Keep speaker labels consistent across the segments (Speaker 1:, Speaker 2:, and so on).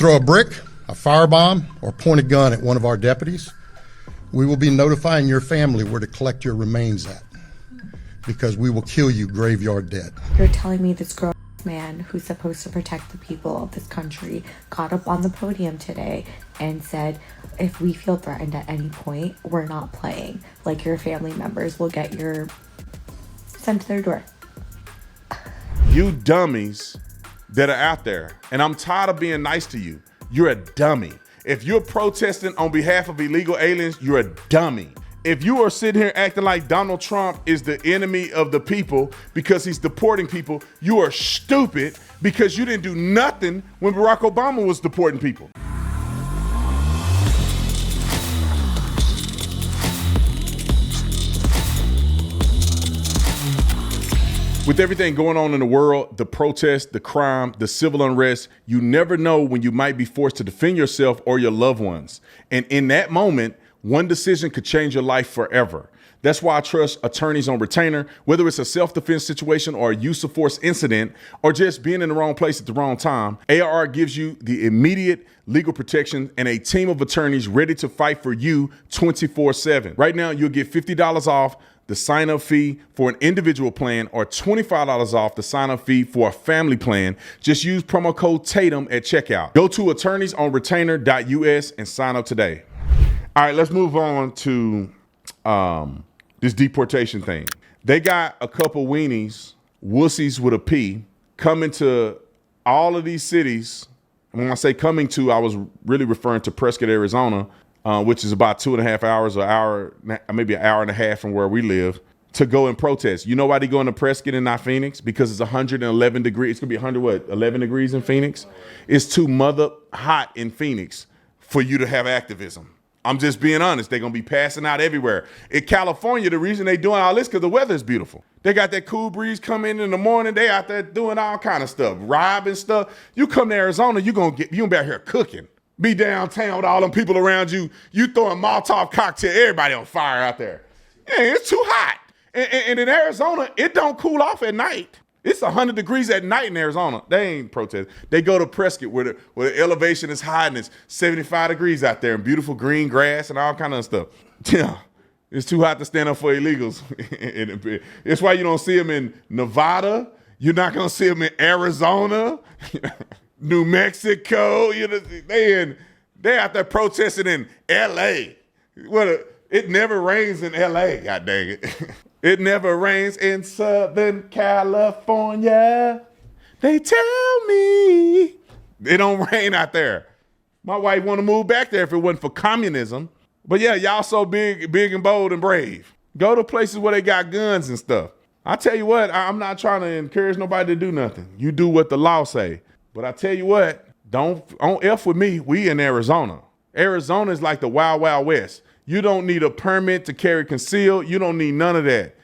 Speaker 1: throw a brick, a firebomb, or point a gun at one of our deputies, we will be notifying your family where to collect your remains at, because we will kill you graveyard dead.
Speaker 2: You're telling me this grown man who's supposed to protect the people of this country got up on the podium today and said, if we feel threatened at any point, we're not playing. Like, your family members will get your sent to their door.
Speaker 3: You dummies that are out there, and I'm tired of being nice to you. You're a dummy. If you're protesting on behalf of illegal aliens, you're a dummy. If you are sitting here acting like Donald Trump is the enemy of the people because he's deporting people, you are stupid because you didn't do nothing when Barack Obama was deporting people. With everything going on in the world, the protests, the crime, the civil unrest, you never know when you might be forced to defend yourself or your loved ones. And in that moment, one decision could change your life forever. That's why I trust attorneys on retainer, whether it's a self-defense situation or a use of force incident, or just being in the wrong place at the wrong time. ARR gives you the immediate legal protection and a team of attorneys ready to fight for you 24/7. Right now, you'll get $50 off the sign-up fee for an individual plan or $25 off the sign-up fee for a family plan. Just use promo code Tatum at checkout. Go to attorneysonretainer.us and sign up today. All right, let's move on to this deportation thing. They got a couple weenies, wussies with a P, coming to all of these cities. And when I say coming to, I was really referring to Prescuit, Arizona, which is about 2.5 hours, maybe an hour and a half from where we live, to go and protest. You know why they going to Prescott and not Phoenix? Because it's 111 degrees. It's gonna be 11 degrees in Phoenix? It's too mother hot in Phoenix for you to have activism. I'm just being honest. They're going to be passing out everywhere. In California, the reason they doing all this because the weather is beautiful. They got that cool breeze coming in the morning. They out there doing all kind of stuff, robbing stuff. You come to Arizona, you gonna be out here cooking. Be downtown with all them people around you. You throwing Molotov cocktail, everybody on fire out there. Yeah, it's too hot. And in Arizona, it don't cool off at night. It's 100 degrees at night in Arizona. They ain't protesting. They go to Prescott where the elevation is high and it's 75 degrees out there and beautiful green grass and all kind of stuff. Yeah, it's too hot to stand up for illegals. It's why you don't see them in Nevada. You're not going to see them in Arizona, New Mexico. You know, they out there protesting in L.A. It never rains in L.A., god dang it. It never rains in Southern California. They tell me it don't rain out there. My wife want to move back there if it wasn't for communism. But yeah, y'all so big and bold and brave. Go to places where they got guns and stuff. I tell you what, I'm not trying to encourage nobody to do nothing. You do what the law say. But I tell you what, don't F with me. We in Arizona. Arizona is like the Wild Wild West. You don't need a permit to carry concealed. You don't need none of that.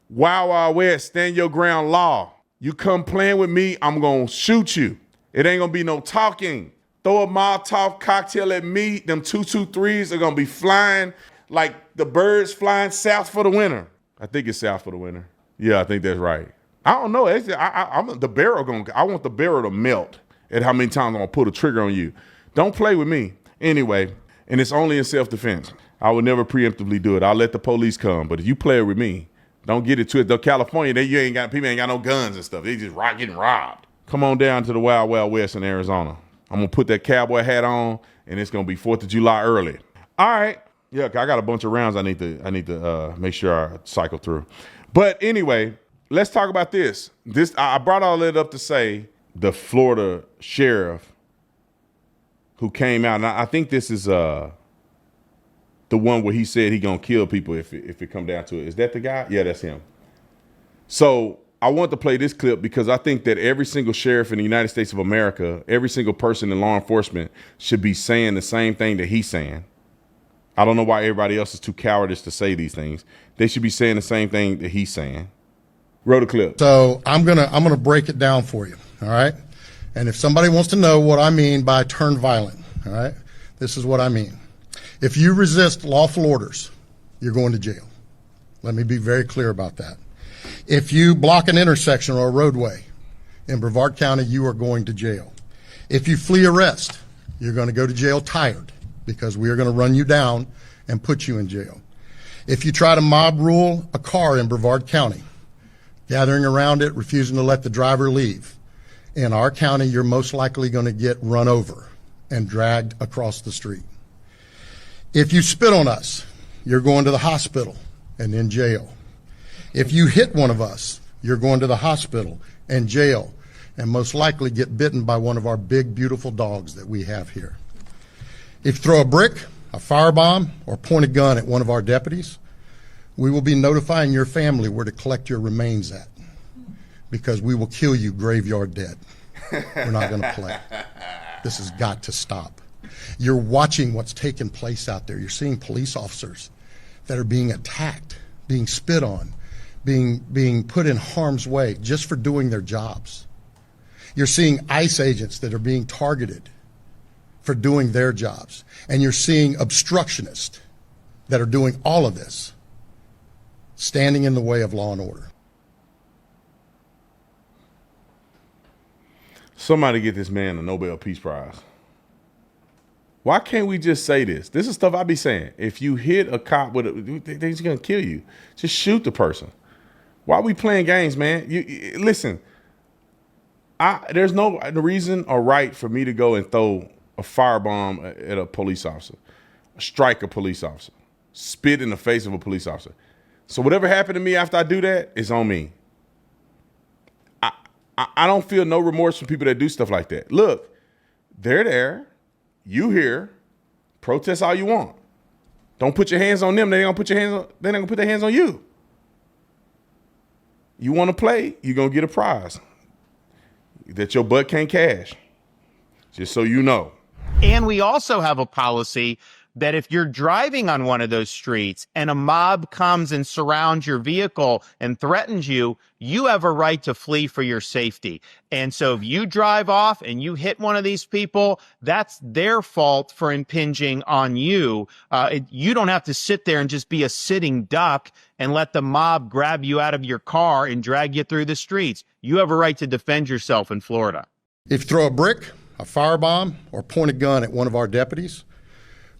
Speaker 3: Wild Wild West, stand your ground law. You come playing with me, I'm going to shoot you. It ain't going to be no talking. Throw a Molotov cocktail at me, them 223s are going to be flying like the birds flying south for the winter. I think it's south for the winter. Yeah, I think that's right. I don't know. I want the barrel to melt at how many times I'm going to pull the trigger on you. Don't play with me. Anyway, and it's only in self-defense. I would never preemptively do it. I'll let the police come. But if you play with me, don't get it twisted. Though California, people ain't got no guns and stuff. They just getting robbed. Come on down to the Wild Wild West in Arizona. I'm gonna put that cowboy hat on, and it's gonna be 4th of July early. All right. Yeah, I got a bunch of rounds I need to make sure I cycle through. But anyway, let's talk about this. I brought all that up to say the Florida sheriff who came out, and I think this is the one where he said he gonna kill people if it come down to it. Is that the guy? Yeah, that's him. So I want to play this clip because I think that every single sheriff in the United States of America, every single person in law enforcement should be saying the same thing that he's saying. I don't know why everybody else is too cowardice to say these things. They should be saying the same thing that he's saying. Roll the clip.
Speaker 1: So I'm gonna break it down for you, all right? And if somebody wants to know what I mean by turn violent, all right, this is what I mean. If you resist lawful orders, you're going to jail. Let me be very clear about that. If you block an intersection or a roadway in Brevard County, you are going to jail. If you flee arrest, You're going to go to jail tired because we are going to run you down and put you in jail. If you try to mob rule a car in Brevard County, gathering around it, refusing to let the driver leave, in our county, you're most likely going to get run over and dragged across the street. If you spit on us, you're going to the hospital and in jail. If you hit one of us, you're going to the hospital and jail, and most likely get bitten by one of our big, beautiful dogs that we have here. If you throw a brick, a firebomb, or point a gun at one of our deputies, we will be notifying your family where to collect your remains at, because we will kill you graveyard dead. We're not going to play. This has got to stop. You're watching what's taking place out there. You're seeing police officers that are being attacked, being spit on, being put in harm's way just for doing their jobs. You're seeing ICE agents that are being targeted for doing their jobs. And you're seeing obstructionists that are doing all of this, standing in the way of law and order.
Speaker 3: Somebody get this man a Nobel Peace Prize. Why can't we just say this? This is stuff I be saying. If you hit a cop with he's gonna kill you. Just shoot the person. Why are we playing games, man? Listen. There's no reason or right for me to go and throw a firebomb at a police officer, strike a police officer, spit in the face of a police officer. So whatever happened to me after I do that, it's on me. I don't feel no remorse for people that do stuff like that. Look, they're there, you here, protest all you want. Don't put your hands on them. They're not gonna put their hands on you. You want to play, you're gonna get a prize that your butt can't cash. Just so you know.
Speaker 4: And we also have a policy that if you're driving on one of those streets and a mob comes and surrounds your vehicle and threatens you, you have a right to flee for your safety. And so if you drive off and you hit one of these people, that's their fault for impinging on you. You don't have to sit there and just be a sitting duck and let the mob grab you out of your car and drag you through the streets. You have a right to defend yourself in Florida.
Speaker 1: If you throw a brick, a firebomb, or point a gun at one of our deputies,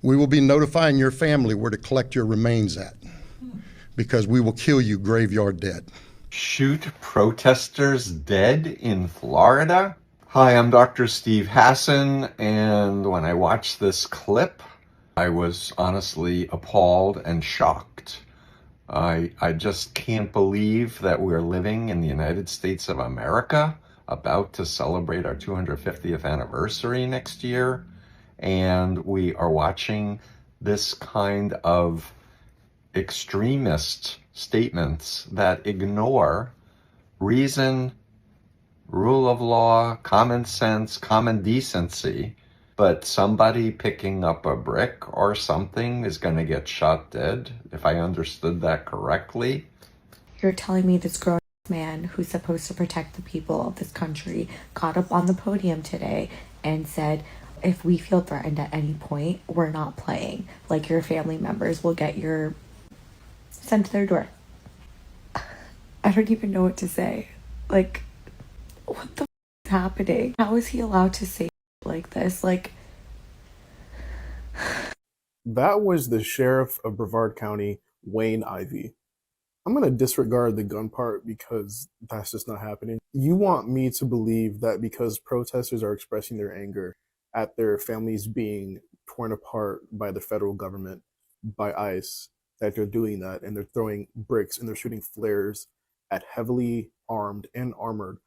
Speaker 1: we will be notifying your family where to collect your remains at, because we will kill you graveyard dead.
Speaker 5: Shoot protesters dead in Florida? Hi, I'm Dr. Steve Hassan, and when I watched this clip, I was honestly appalled and shocked. I just can't believe that we're living in the United States of America, about to celebrate our 250th anniversary next year, and we are watching this kind of extremist statements that ignore reason, rule of law, common sense, common decency. But somebody picking up a brick or something is going to get shot dead, if I understood that correctly.
Speaker 2: You're telling me this grown man who's supposed to protect the people of this country got up on the podium today and said, if we feel threatened at any point, we're not playing. Like, your family members will get your sent to their door. I don't even know what to say. Like, what the is happening? How is he allowed to say like this? Like,
Speaker 6: that was the sheriff of Brevard County, Wayne Ivey. I'm going to disregard the gun part because that's just not happening. You want me to believe that because protesters are expressing their anger at their families being torn apart by the federal government, by ICE, that they're doing that, and they're throwing bricks and they're shooting flares at heavily armed and armored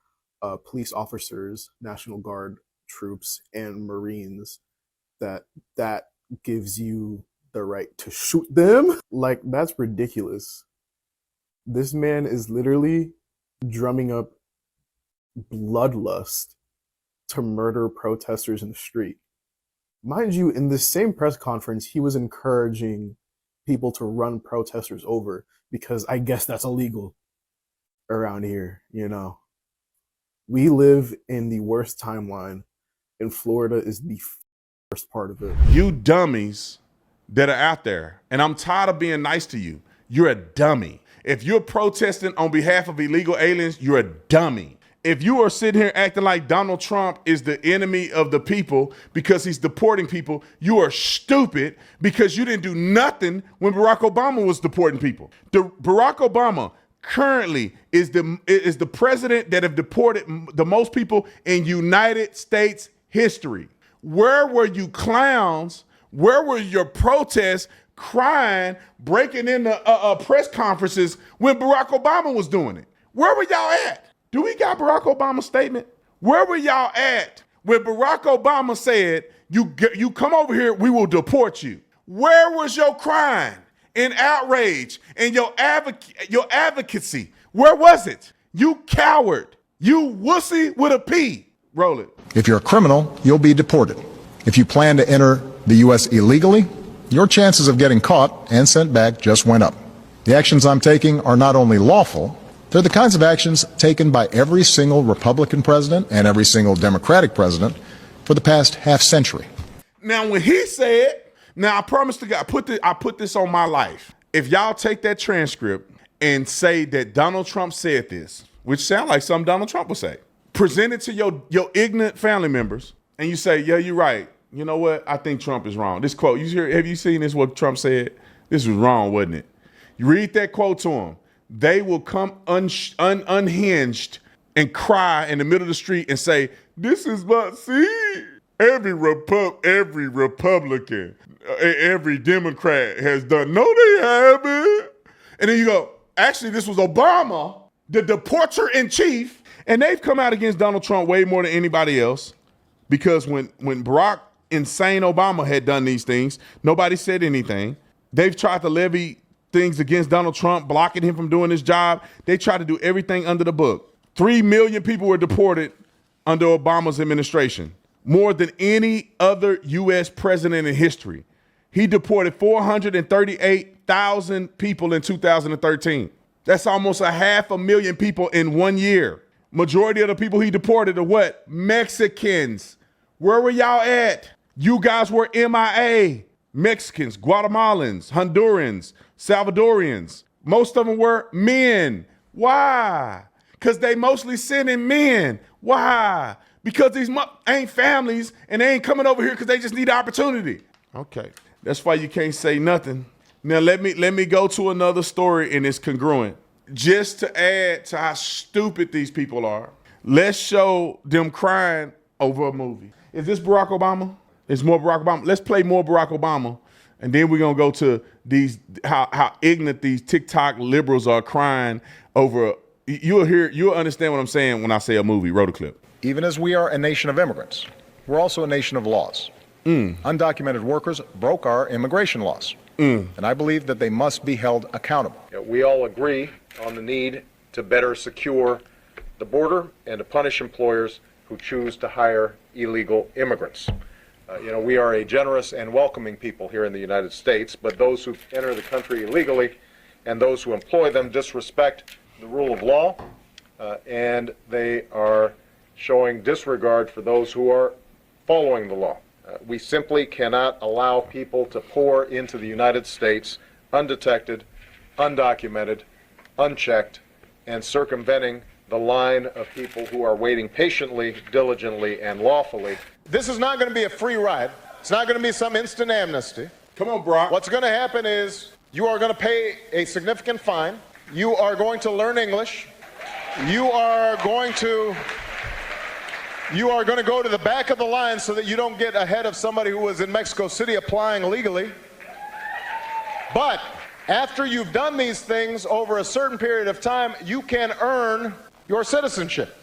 Speaker 6: police officers, National Guard troops, and Marines, that gives you the right to shoot them? Like, that's ridiculous. This man is literally drumming up bloodlust to murder protesters in the street. Mind you, in this same press conference, he was encouraging people to run protesters over because I guess that's illegal around here, you know. We live in the worst timeline, and Florida is the worst part of it.
Speaker 3: You dummies that are out there, and I'm tired of being nice to you. You're a dummy. If you're protesting on behalf of illegal aliens, you're a dummy. if you are sitting here acting like Donald Trump is the enemy of the people because he's deporting people, you are stupid because you didn't do nothing when Barack Obama was deporting people. Barack Obama currently is the president that have deported the most people in United States history. Where were you clowns? Where were your protests, crying, breaking into press conferences when Barack Obama was doing it? Where were y'all at? Do we got Barack Obama's statement? Where were y'all at when Barack Obama said, you come over here, we will deport you? Where was your crying and outrage and your advocacy? Where was it? You coward. You wussy with a P. Roll it.
Speaker 7: If you're a criminal, you'll be deported. If you plan to enter the U.S. illegally, your chances of getting caught and sent back just went up. The actions I'm taking are not only lawful, they're the kinds of actions taken by every single Republican president and every single Democratic president for the past half century.
Speaker 3: Now, when he said, now I promise to God, I put this on my life. If y'all take that transcript and say that Donald Trump said this, which sounds like something Donald Trump would say, present it to your ignorant family members, and you say, yeah, you're right. You know what? I think Trump is wrong. This quote, have you seen this, what Trump said? This was wrong, wasn't it? You read that quote to them. They will come unhinged and cry in the middle of the street and say, this is what, see, every Republican, every Democrat has done. No, they haven't. And then you go, actually, this was Obama, the deporter in chief. And they've come out against Donald Trump way more than anybody else because when Barack insane Obama had done these things, nobody said anything. They've tried to levy things against Donald Trump, blocking him from doing his job. They tried to do everything under the book. 3 million people were deported under Obama's administration, more than any other U.S. president in history. He deported 438,000 people in 2013. That's almost 500,000 people in 1 year. Majority of the people he deported are what? Mexicans. Where were y'all at? You guys were MIA. Mexicans, Guatemalans, Hondurans, Salvadorians. Most of them were men. Why? Because they mostly sending men. Why? Because these ain't families and they ain't coming over here because they just need opportunity. Okay, that's why you can't say nothing. Now let me go to another story and it's congruent. Just to add to how stupid these people are, let's show them crying over a movie. Is this Barack Obama? It's more Barack Obama. Let's play more Barack Obama. And then we're going to go to these how ignorant these TikTok liberals are crying over. You'll understand what I'm saying when I say a movie. Roll the clip.
Speaker 7: Even as we are a nation of immigrants, we're also a nation of laws. Undocumented workers broke our immigration laws. And I believe that they must be held accountable.
Speaker 8: We all agree on the need to better secure the border and to punish employers who choose to hire illegal immigrants. We are a generous and welcoming people here in the United States, but those who enter the country illegally and those who employ them disrespect the rule of law, and they are showing disregard for those who are following the law. We simply cannot allow people to pour into the United States undetected, undocumented, unchecked, and circumventing the line of people who are waiting patiently, diligently, and lawfully.
Speaker 9: This is not going to be a free ride. It's not going to be some instant amnesty.
Speaker 3: Come on, Brock.
Speaker 9: What's going to happen is you are going to pay a significant fine. You are going to learn English. You are going to go to the back of the line so that you don't get ahead of somebody who was in Mexico City applying legally. But after you've done these things over a certain period of time, you can earn your citizenship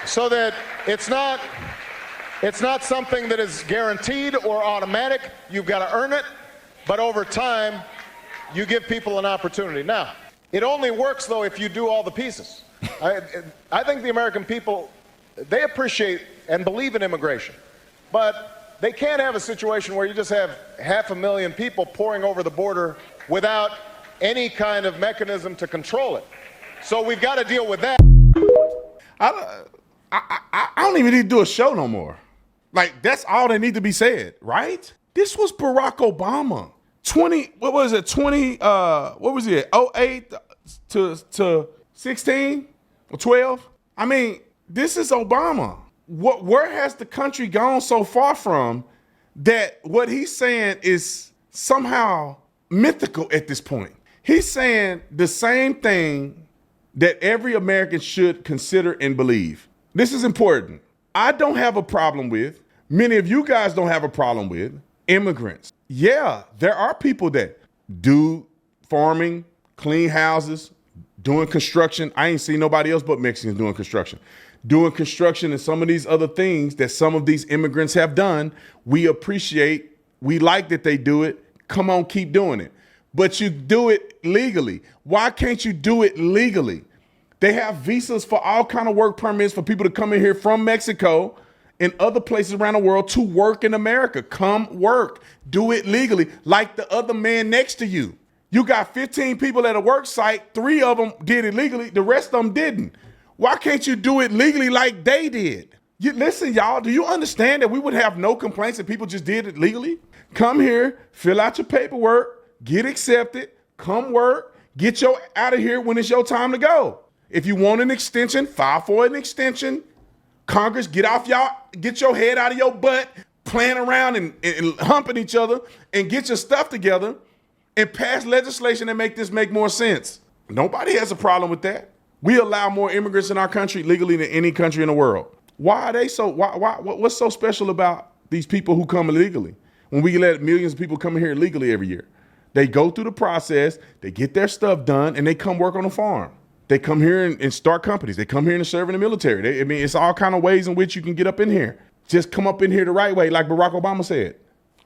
Speaker 9: so that it's not something that is guaranteed or automatic. You've got to earn it, but over time, you give people an opportunity. Now, it only works, though, if you do all the pieces. I think the American people, they appreciate and believe in immigration, but they can't have a situation where you just have 500,000 people pouring over the border without any kind of mechanism to control it. So we've got to deal with that.
Speaker 3: I don't even need to do a show no more. Like, that's all that need to be said, right? This was Barack Obama. 08 to 16 or 12? I mean, This is Obama. Where has the country gone so far from that what he's saying is somehow mythical at this point? He's saying the same thing that every American should consider and believe. This is important. I don't have a problem with, many of you guys don't have a problem with, immigrants. Yeah, there are people that do farming, clean houses, doing construction. I ain't seen nobody else but Mexicans doing construction. Doing construction and some of these other things that some of these immigrants have done, we appreciate, we like that they do it. Come on, keep doing it. But you do it legally. Why can't you do it legally? They have visas for all kind of work permits for people to come in here from Mexico and other places around the world to work in America. Come work. Do it legally like the other man next to you. You got 15 people at a work site. 3 of them did it legally. The rest of them didn't. Why can't you do it legally like they did? Listen, y'all, do you understand that we would have no complaints if people just did it legally? Come here, fill out your paperwork, get accepted, come work, get your out of here when it's your time to go. If you want an extension, file for an extension. Congress, get your head out of your butt, playing around and humping each other, and get your stuff together and pass legislation and make this make more sense. Nobody has a problem with that. We allow more immigrants in our country legally than any country in the world. Why are they so, what's so special about these people who come illegally? When we let millions of people come in here legally every year. They go through the process, they get their stuff done, and they come work on a farm. They come here and start companies. They come here and serve in the military. It's all kind of ways in which you can get up in here. Just come up in here the right way, like Barack Obama said.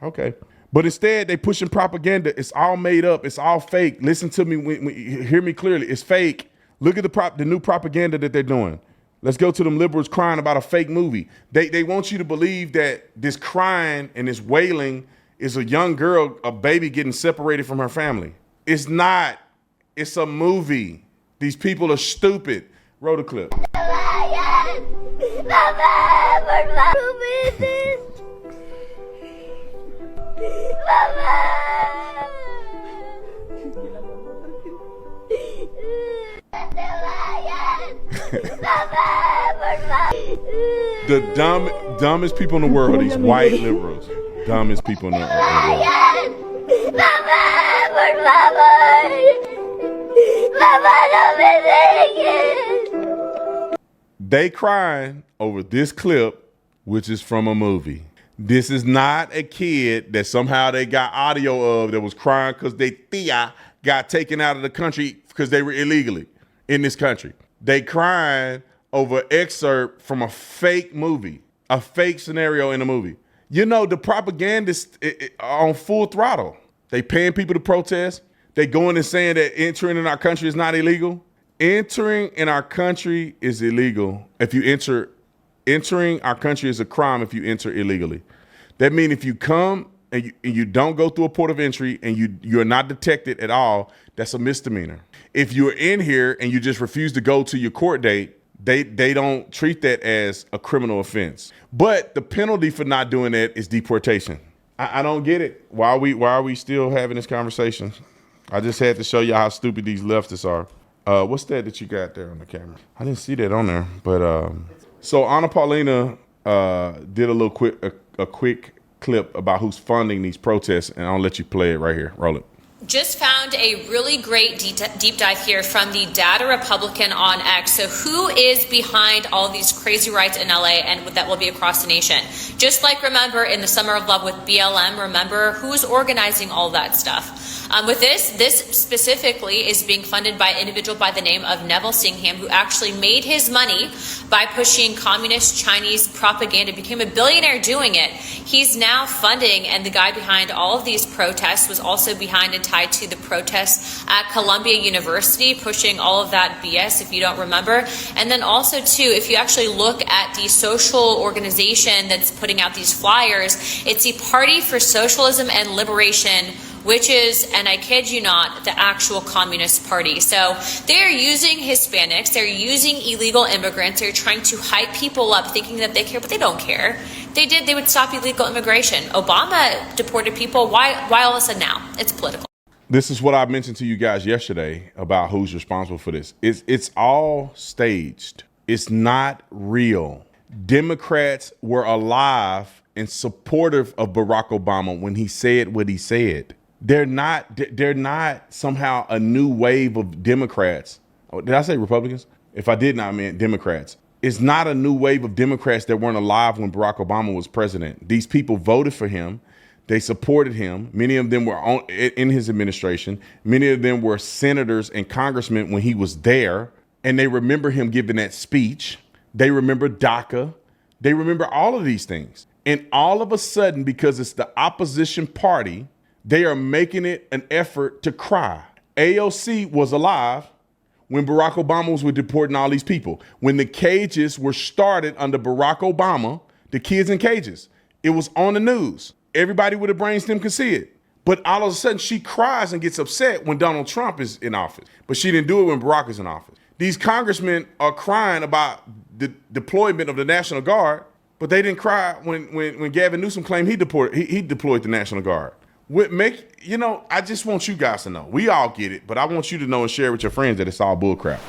Speaker 3: Okay. But instead, they pushing propaganda. It's all made up. It's all fake. Listen to me. Hear me clearly. It's fake. Look at the new propaganda that they're doing. Let's go to them liberals crying about a fake movie. They want you to believe that this crying and this wailing is a young girl, a baby getting separated from her family. It's not. It's a movie. These people are stupid. Roll the clip. The dumbest people in the world, these white liberals. Dumbest people in the world. They crying over this clip, which is from a movie. This is not a kid that somehow they got audio of that was crying because they tia got taken out of the country because they were illegally in this country. They crying over excerpt from a fake movie, a fake scenario in a movie. You know, the propagandists on full throttle. They paying people to protest. They going and saying that entering in our country is not illegal. Entering in our country is illegal. If you entering our country is a crime if you enter illegally. That means if you come and you don't go through a port of entry and you're not detected at all, that's a misdemeanor. If you're in here and you just refuse to go to your court date, they don't treat that as a criminal offense. But the penalty for not doing that is deportation. I don't get it. Why are we still having this conversation? I just had to show you how stupid these leftists are. What's that you got there on the camera? I didn't see that on there, but so Anna Paulina did a quick clip about who's funding these protests, and I'll let you play it right here. Roll it.
Speaker 10: Just found a really great deep dive here from the Data Republican on X. So who is behind all these crazy riots in LA and that will be across the nation? Just like remember in the Summer of Love with BLM, remember who's organizing all that stuff? With this specifically is being funded by an individual by the name of Neville Singham, who actually made his money by pushing communist Chinese propaganda, became a billionaire doing it. He's now funding, and the guy behind all of these protests was also behind and tied to the protests at Columbia University, pushing all of that BS, if you don't remember. And then also, too, if you actually look at the social organization that's putting out these flyers, it's the Party for Socialism and Liberation, which is, and I kid you not, the actual Communist Party. So they're using Hispanics, they're using illegal immigrants, they're trying to hype people up thinking that they care, but they don't care. They would stop illegal immigration. Obama deported people. Why all of a sudden now? It's political.
Speaker 3: This is what I mentioned to you guys yesterday about who's responsible for this. It's all staged. It's not real. Democrats were alive and supportive of Barack Obama when he said what he said. They're not somehow a new wave of Democrats. Oh, did I say Republicans? If I did not, I meant Democrats. It's not a new wave of Democrats that weren't alive when Barack Obama was president. These people voted for him. They supported him. Many of them were in his administration. Many of them were senators and congressmen when he was there. And they remember him giving that speech. They remember DACA. They remember all of these things. And all of a sudden, because it's the opposition party, they are making it an effort to cry. AOC was alive when Barack Obama was deporting all these people. When the cages were started under Barack Obama, the kids in cages, it was on the news. Everybody with a brainstem could see it. But all of a sudden, she cries and gets upset when Donald Trump is in office. But she didn't do it when Barack is in office. These congressmen are crying about the deployment of the National Guard, but they didn't cry when Gavin Newsom claimed he deployed the National Guard. I just want you guys to know. We all get it, but I want you to know and share with your friends that it's all bullcrap.